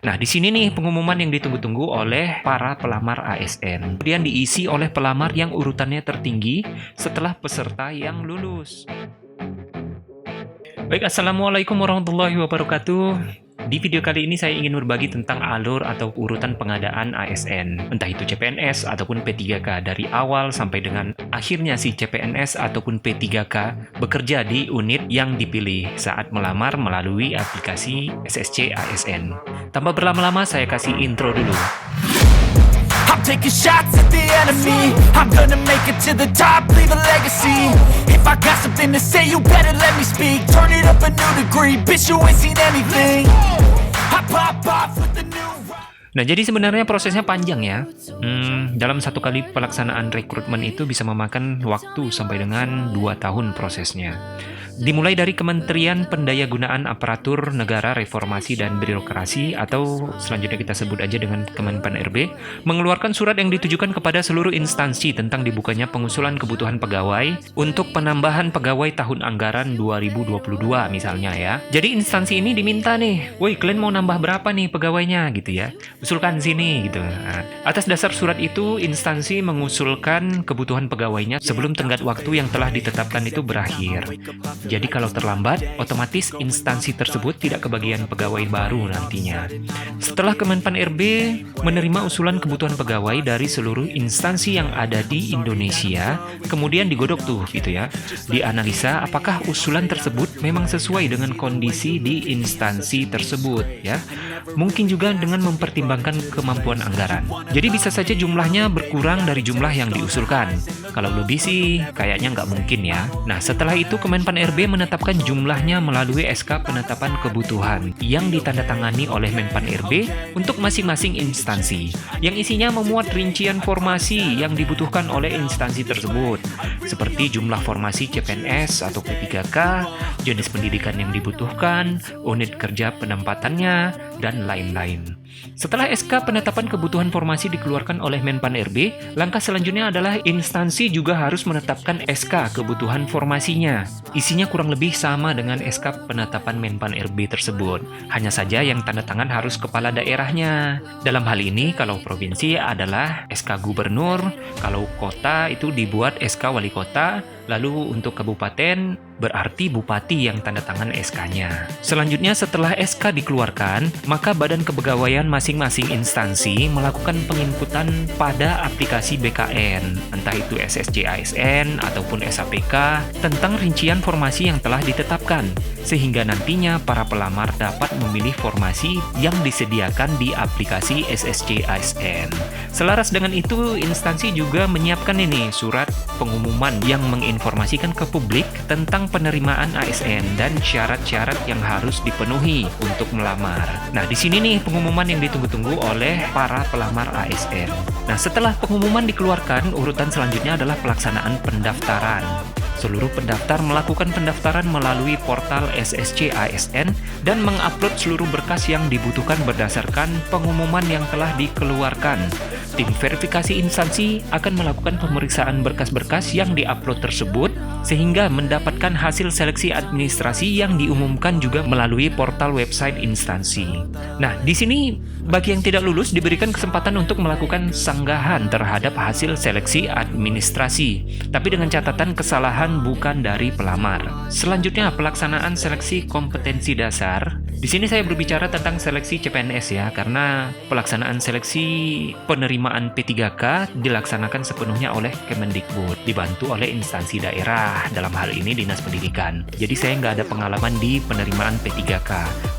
Nah, di sini nih pengumuman yang ditunggu-tunggu oleh para pelamar ASN. Kemudian diisi oleh pelamar yang urutannya tertinggi setelah peserta yang lulus. Baik, Assalamualaikum warahmatullahi wabarakatuh. Di video kali ini saya ingin berbagi tentang alur atau urutan pengadaan ASN, entah itu CPNS ataupun P3K, dari awal sampai dengan akhirnya si CPNS ataupun P3K bekerja di unit yang dipilih saat melamar melalui aplikasi SSC ASN. Tanpa berlama-lama, saya kasih intro dulu. I'm taking shots at the enemy. I'm gonna make it to the top, leave a legacy. If I got something to say, you better let me speak. Turn it up a new degree, bitch, you ain't seen anything. I pop off with the new rock. Nah, jadi sebenarnya prosesnya panjang ya. Dalam satu kali pelaksanaan rekrutmen itu bisa memakan waktu sampai dengan 2 tahun prosesnya. Dimulai dari Kementerian Pendayagunaan Aparatur Negara Reformasi dan Birokrasi, atau selanjutnya kita sebut aja dengan Kemenpan-RB, mengeluarkan surat yang ditujukan kepada seluruh instansi tentang dibukanya pengusulan kebutuhan pegawai untuk penambahan pegawai tahun anggaran 2022 misalnya ya. Jadi instansi ini diminta nih, woi kalian mau nambah berapa nih pegawainya gitu ya, usulkan sini gitu. Nah, atas dasar surat itu instansi mengusulkan kebutuhan pegawainya sebelum tenggat waktu yang telah ditetapkan itu berakhir. Jadi kalau terlambat, otomatis instansi tersebut tidak kebagian pegawai baru nantinya. Setelah Kemenpan-RB menerima usulan kebutuhan pegawai dari seluruh instansi yang ada di Indonesia, kemudian digodok tuh gitu ya. Dianalisa apakah usulan tersebut memang sesuai dengan kondisi di instansi tersebut ya. Mungkin juga dengan mempertimbangkan kemampuan anggaran. Jadi bisa saja jumlahnya berkurang dari jumlah yang diusulkan. Kalau lebih sih kayaknya nggak mungkin ya. Nah, setelah itu Kemenpan-RB menetapkan jumlahnya melalui SK penetapan kebutuhan yang ditandatangani oleh Menpan-RB untuk masing-masing instansi, yang isinya memuat rincian formasi yang dibutuhkan oleh instansi tersebut, seperti jumlah formasi CPNS atau P3K, jenis pendidikan yang dibutuhkan, unit kerja penempatannya, dan lain-lain. Setelah SK penetapan kebutuhan formasi dikeluarkan oleh Menpan-RB, langkah selanjutnya adalah instansi juga harus menetapkan SK kebutuhan formasinya. Isinya kurang lebih sama dengan SK penetapan Menpan-RB tersebut. Hanya saja yang tanda tangan harus kepala daerahnya. Dalam hal ini, kalau provinsi adalah SK gubernur, kalau kota itu dibuat SK wali kota, lalu untuk kabupaten berarti bupati yang tanda tangan SK-nya. Selanjutnya setelah SK dikeluarkan, maka badan kepegawaian masing-masing instansi melakukan penginputan pada aplikasi BKN, entah itu SSC ASN ataupun SAPK, tentang rincian formasi yang telah ditetapkan, sehingga nantinya para pelamar dapat memilih formasi yang disediakan di aplikasi SSC ASN. Selaras dengan itu, instansi juga menyiapkan ini surat pengumuman yang menginformasikan ke publik tentang penerimaan ASN dan syarat-syarat yang harus dipenuhi untuk melamar. Nah, di sini nih pengumuman yang ditunggu-tunggu oleh para pelamar ASN. Nah, setelah pengumuman dikeluarkan, urutan selanjutnya adalah pelaksanaan pendaftaran. Seluruh pendaftar melakukan pendaftaran melalui portal SSC ASN dan mengupload seluruh berkas yang dibutuhkan berdasarkan pengumuman yang telah dikeluarkan. Tim verifikasi instansi akan melakukan pemeriksaan berkas-berkas yang diupload tersebut sehingga mendapatkan hasil seleksi administrasi yang diumumkan juga melalui portal website instansi. Nah, di sini bagi yang tidak lulus diberikan kesempatan untuk melakukan sanggahan terhadap hasil seleksi administrasi, tapi dengan catatan kesalahan bukan dari pelamar. Selanjutnya, pelaksanaan seleksi kompetensi dasar. Di sini saya berbicara tentang seleksi CPNS ya, karena pelaksanaan seleksi penerimaan P3K dilaksanakan sepenuhnya oleh Kemendikbud, dibantu oleh instansi daerah, dalam hal ini Dinas Pendidikan. Jadi saya nggak ada pengalaman di penerimaan P3K,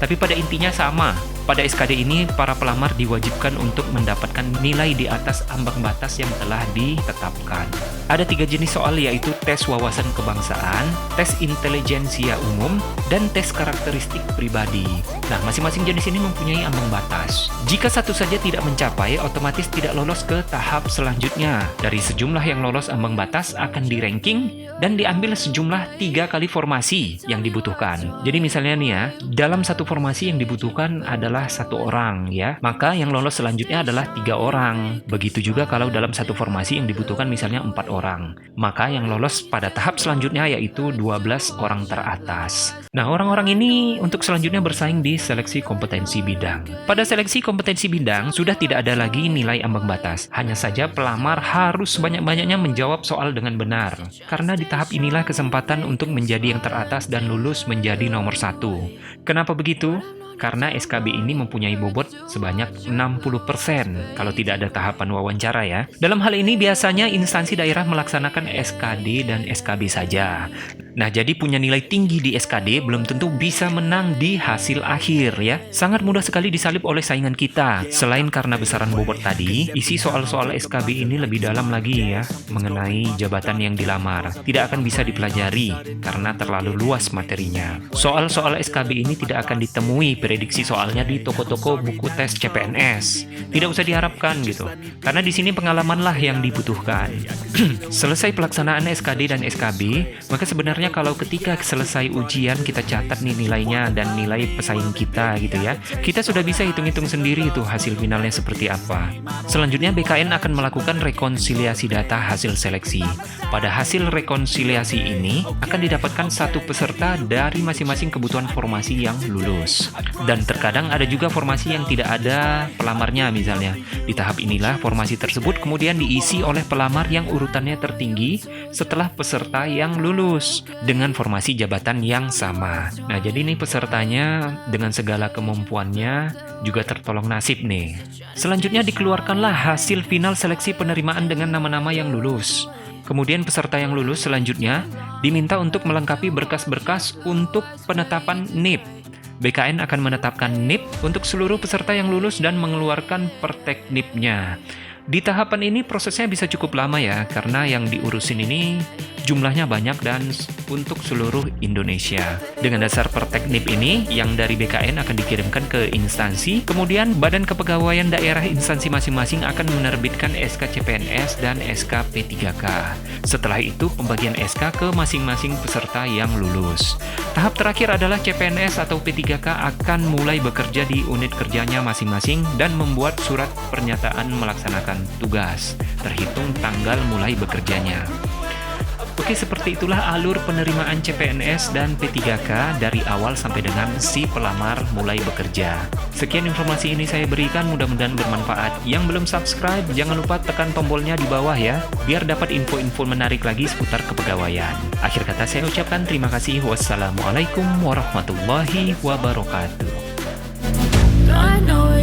tapi pada intinya sama. Pada SKD ini, para pelamar diwajibkan untuk mendapatkan nilai di atas ambang batas yang telah ditetapkan. Ada 3 jenis soal, yaitu tes wawasan kebangsaan, tes intelijensia umum, dan tes karakteristik pribadi. Nah, masing-masing jenis ini mempunyai ambang batas. Jika satu saja tidak mencapai, otomatis tidak lolos ke tahap selanjutnya. Dari sejumlah yang lolos ambang batas akan di-ranking dan diambil sejumlah 3 kali formasi yang dibutuhkan. Jadi misalnya nih ya, dalam satu formasi yang dibutuhkan adalah 1 orang ya, maka yang lolos selanjutnya adalah 3 orang. Begitu juga kalau dalam satu formasi yang dibutuhkan misalnya 4 orang, maka yang lolos pada tahap selanjutnya yaitu 12 orang teratas. Nah, orang-orang ini untuk selanjutnya bersaing di seleksi kompetensi bidang. Pada seleksi kompetensi bidang, sudah tidak ada lagi nilai ambang batas. Hanya saja pelamar harus sebanyak-banyaknya menjawab soal dengan benar. Karena di tahap inilah kesempatan untuk menjadi yang teratas dan lulus menjadi nomor 1. Kenapa begitu? Karena SKB ini mempunyai bobot sebanyak 60% kalau tidak ada tahapan wawancara ya. Dalam hal ini biasanya instansi daerah melaksanakan SKD dan SKB saja. Nah, jadi punya nilai tinggi di SKD belum tentu bisa menang di hasil akhir ya. Sangat mudah sekali disalip oleh saingan kita. Selain karena besaran bobot tadi, isi soal-soal SKB ini lebih dalam lagi ya, mengenai jabatan yang dilamar. Tidak akan bisa dipelajari karena terlalu luas materinya. Soal-soal SKB ini tidak akan ditemui prediksi soalnya di toko-toko buku tes CPNS. Tidak usah diharapkan gitu. Karena di sini pengalamanlah yang dibutuhkan. Selesai pelaksanaan SKD dan SKB, maka sebenarnya kalau ketika selesai ujian kita catat nih nilainya dan nilai pesaing kita gitu ya, kita sudah bisa hitung-hitung sendiri itu hasil finalnya seperti apa. Selanjutnya BKN akan melakukan rekonsiliasi data hasil seleksi. Pada hasil rekonsiliasi ini akan didapatkan satu peserta dari masing-masing kebutuhan formasi yang lulus. Dan terkadang ada juga formasi yang tidak ada pelamarnya misalnya. Di tahap inilah formasi tersebut kemudian diisi oleh pelamar yang urutannya tertinggi setelah peserta yang lulus dengan formasi jabatan yang sama. Nah, jadi nih pesertanya dengan segala kemampuannya juga tertolong nasib nih. Selanjutnya dikeluarkanlah hasil final seleksi penerimaan dengan nama-nama yang lulus. Kemudian peserta yang lulus selanjutnya diminta untuk melengkapi berkas-berkas untuk penetapan NIP. BKN akan menetapkan NIP untuk seluruh peserta yang lulus dan mengeluarkan perteknipnya. Di tahapan ini prosesnya bisa cukup lama ya, karena yang diurusin ini jumlahnya banyak dan untuk seluruh Indonesia. Dengan dasar perteknip ini, yang dari BKN akan dikirimkan ke instansi, kemudian Badan Kepegawaian Daerah instansi masing-masing akan menerbitkan SK CPNS dan SK P3K. Setelah itu, pembagian SK ke masing-masing peserta yang lulus. Tahap terakhir adalah CPNS atau P3K akan mulai bekerja di unit kerjanya masing-masing dan membuat surat pernyataan melaksanakan tugas, terhitung tanggal mulai bekerjanya. Oke, seperti itulah alur penerimaan CPNS dan P3K dari awal sampai dengan si pelamar mulai bekerja. Sekian informasi ini saya berikan, mudah-mudahan bermanfaat. Yang belum subscribe, jangan lupa tekan tombolnya di bawah ya, biar dapat info-info menarik lagi seputar kepegawaian. Akhir kata saya ucapkan terima kasih. Wassalamualaikum warahmatullahi wabarakatuh. I know